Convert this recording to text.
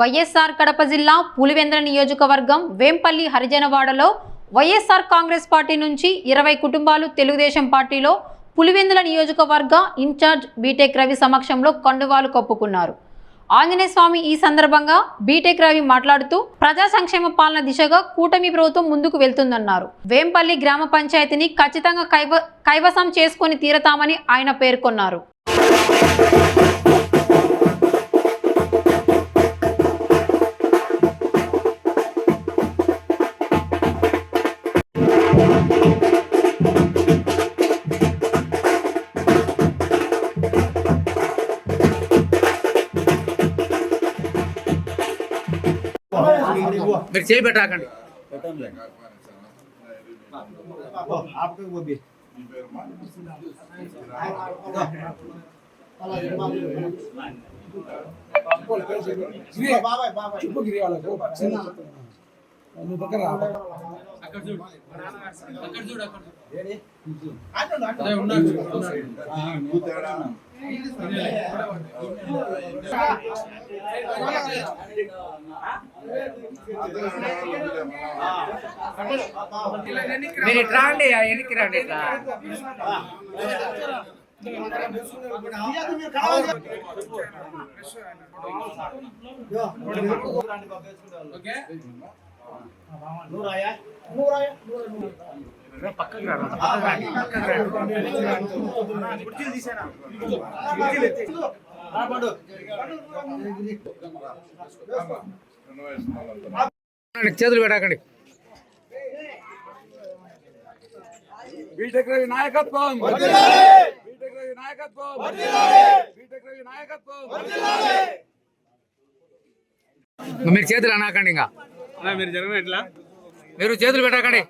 వైఎస్ఆర్ కడప జిల్లా పులివెందుల నియోజకవర్గం వేంపల్లి హరిజనవాడలో వైఎస్ఆర్ కాంగ్రెస్ పార్టీ నుంచి 20 కుటుంబాలు తెలుగుదేశం పార్టీలో పులివెందుల నియోజకవర్గ ఇన్ఛార్జ్ బీటెక్ రవి సమక్షంలో కండువాలు కప్పుకున్నారు. ఆంజనేయ స్వామి ఈ సందర్భంగా బీటెక్ రవి మాట్లాడుతూ ప్రజా సంక్షేమ పాలన దిశగా కూటమి ప్రభుత్వం ముందుకు వెళ్తుందన్నారు. వేంపల్లి గ్రామ పంచాయతీని ఖచ్చితంగా కైవసం చేసుకొని తీరతామని ఆయన పేర్కొన్నారు. మీరు చేయి పెట్టాకండి. మీరు ఇట్లా అండి, ఎన్నికి రండి. చేతులు పెట్టకండి. బీటెక్ రవి నాయకత్వం, బీటెక్ రవి నాయకత్వం, బీటెక్ రవి నాయకత్వం. మీరు చేతులు అనకండి. ఇంకా మీరు జరగ ఎట్లా మీరు చేతులు పెట్టకండి.